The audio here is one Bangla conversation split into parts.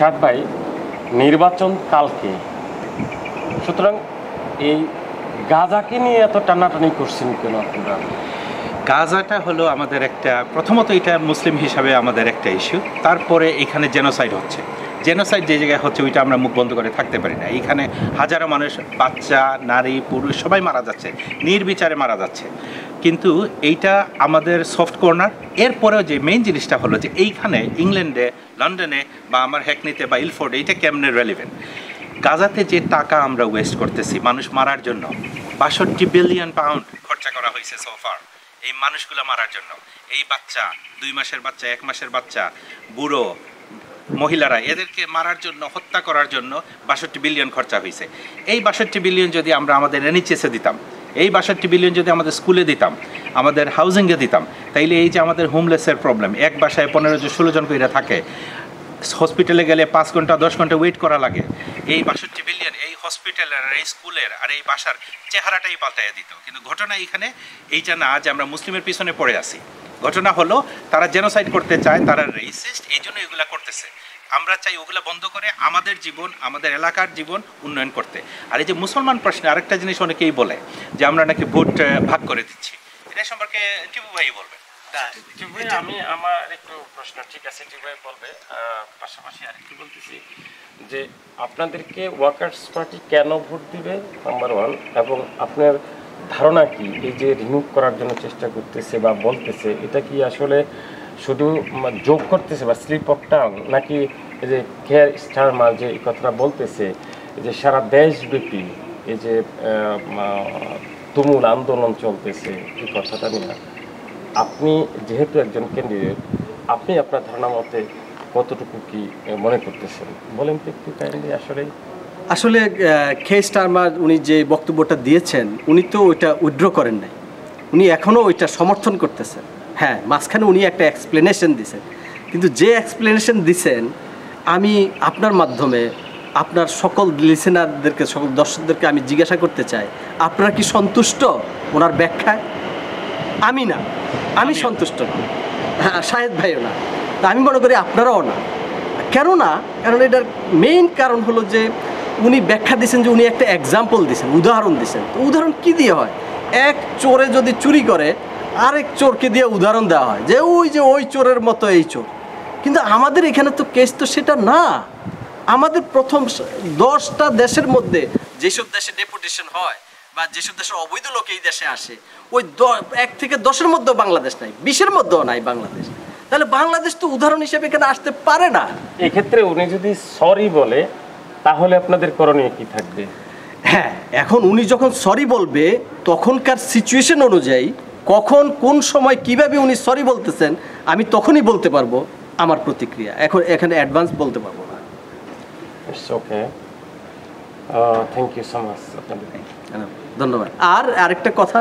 শাহাদ ভাই, নির্বাচন কালকে, সুতরাং এই গাজাকে নিয়ে এত টানাটানি করছেন কেন আপনারা? গাজাটা হলো আমাদের একটা, প্রথমত এটা মুসলিম হিসাবে আমাদের একটা ইস্যু। তারপরে এখানে জেনোসাইড হচ্ছে। জেনোসাইড যে জায়গায় হচ্ছে ওইটা আমরা মুখ বন্ধ করে থাকতে পারি না। এইখানে হাজারো মানুষ, বাচ্চা, নারী, পুরুষ সবাই মারা যাচ্ছে, নির্বিচারে মারা যাচ্ছে। কিন্তু এইটা আমাদের সফট কর্নার। এরপরেও যে মেইন জিনিসটা হলো যে এইখানে ইংল্যান্ডে, লন্ডনে বা আমার হ্যাকনিতে বা ইলফোর্ডে এইটা কেমনে রেলিভেন্ট। গাজাতে যে টাকা আমরা ওয়েস্ট করতেছি মানুষ মারার জন্য, ৬২ বিলিয়ন পাউন্ড খরচা করা হয়েছে সোফার এই মানুষগুলো মারার জন্য। এই বাচ্চা, 2 মাসের বাচ্চা, 1 মাসের বাচ্চা, বুড়ো, মহিলারা, এদেরকে মারার জন্য, হত্যা করার জন্য ৬২ বিলিয়ন খরচা হয়েছে। এই ৬২ বিলিয়ন যদি আমরা আমাদের এনএইচএসে দিতাম, এই ৬২ বিলিয়ন যদি আমাদের স্কুলে দিতাম, আমাদের হাউজিংয়ে দিতাম, তাইলে এই যে আমাদের হোমলেসের প্রবলেম, এক বাসায় 15-16 জন করে থাকে, হসপিটালে গেলে 5 ঘন্টা 10 ঘন্টা ওয়েট করা লাগে, এই ৬২ বিলিয়ন এই হসপিটালের আর এই স্কুলের আর এই বাসার চেহারাটাই পাল্টাইয়া দিত। কিন্তু ঘটনা এখানে এইটা না যে আমরা মুসলিমের পিছনে পড়ে আছি। ঘটনা হলো তারা জেনোসাইড করতে চায়, তারা রেসিস্ট, এই জন্য এগুলা করতেছে। আমরা চাই ওগুলা বন্ধ করে আমাদের জীবন, আমাদের এলাকার জীবন উন্নয়ন করতে। আর এই যে মুসলমান প্রশ্নে আরেকটা জিনিস অনেকেই বলে যে আমরা নাকি ভোট ভাগ করে দিচ্ছি, এটা সম্পর্কে টিপু ভাই বলবেন। আমি আমার একটু প্রশ্ন, ঠিক আছে টিপু ভাই বলবে, পাশাপাশি আরেকটু বলতেছি যে আপনাদেরকে ওয়ার্কার্স পার্টি কেন ভোট দিবে নাম্বার 1, এবং আপনার ধারণা কি এই যে রিমুভ করার জন্য চেষ্টা করতেছে বা বলতেছে, এটা কি আসলে শুধু যোগ করতেছে বা স্লিপ অফ টাং, নাকি এই যে কেয়ার স্টারমার যে এই কথাটা বলতেছে যে সারা দেশব্যাপী এই যে তুমুল আন্দোলন চলতেছে, এই কথাটা নিয়ে আপনি যেহেতু একজন ক্যান্ডিডেট, আপনি আপনার ধারণা মতে কতটুকু কি মনে করতেছেন বলেন তো একটু কাইন্ডলি। আসলে কেয়ার স্টারমার উনি যে বক্তব্যটা দিয়েছেন, উনি তো ওইটা উইথড্র করেন নাই, উনি এখনও ওইটা সমর্থন করতেছেন। হ্যাঁ, মাঝখানে উনি একটা এক্সপ্লেনেশন দিছেন, কিন্তু যে এক্সপ্লেনেশন দিছেন আমি আপনার মাধ্যমে আপনার সকল লিসেনারদেরকে, সকল দর্শকদেরকে আমি জিজ্ঞাসা করতে চাই, আপনারা কি সন্তুষ্ট ওনার ব্যাখ্যায়? আমি না, আমি সন্তুষ্ট না, হ্যাঁ শাহেদ ভাইও না, তা আমি মনে করি আপনারাও না। কেন না? কারণ এটার মেইন কারণ হলো যে উনি ব্যাখ্যা দিয়েছেন, যে উনি একটা এক্সাম্পল দিয়েছেন, উদাহরণ দিয়েছেন। তো উদাহরণ কী দিয়ে হয়? এক চোরে যদি চুরি করে আরেক চোরকে দিয়ে উদাহরণ দেওয়া হয় যে ওই চোরের মতো এই চোর। কিন্তু আমাদের এখানে তো কেস তো সেটা না। আমাদের প্রথম 10টা দেশের মধ্যে যেসব দেশে ডেপুটেশন হয় বা যেসব দেশের অবৈধ লোক এই দেশে আসে, ওই 1 থেকে 10-এর মধ্যেও বাংলাদেশ নাই, 20-এর মধ্যেও নাই বাংলাদেশ। তাহলে বাংলাদেশ তো উদাহরণ হিসেবে এখানে আসতে পারে না। এক্ষেত্রে উনি যদি সরি বলে তাহলে আপনাদের করণীয় কি থাকবে? হ্যাঁ, এখন উনি যখন সরি বলবে তখনকার সিচুয়েশন অনুযায়ী কখন কোন সময় কিভাবে উনি সরি বলতেছেন আমি তখনই বলতে পারবো আমার প্রতিক্রিয়া। এখন এখানে অ্যাডভান্স বলতে পারবো না। It's okay, thank you so much. ধন্যবাদ। আর আরেকটা কথা,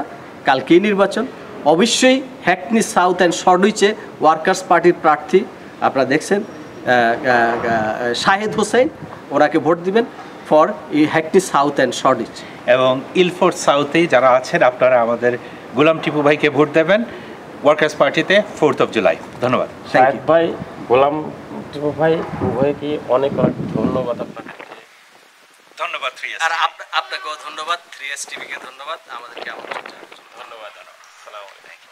কালকেই নির্বাচন, অবশ্যই হ্যাকনি সাউথ অ্যান্ড শর্টউইচে ওয়ার্কার্স পার্টির প্রার্থী আপনারা দেখছেন শাহেদ হোসেন, ওনাকে ভোট দিবেন for Hackney South and Shoreditch. এবং ইলফোর্ড সাউথেই যারা আছেন আপনারা আমাদের গোলাম টিপু ভাইকে ভোট দেবেন ওয়ার্কার্স পার্টিতে 4th জুলাই। ধন্যবাদ শাহেদ ভাই, গোলাম টিপু ভাই, উভয়কে অনেক অনেক ধন্যবাদ আপনাকে। ধন্যবাদ 3S। আর আপনাকেও ধন্যবাদ, 3S টিভিকে ধন্যবাদ আমাদেরকে আমন্ত্রণ জানানোর জন্য। ধন্যবাদ। আসসালামু আলাইকুম।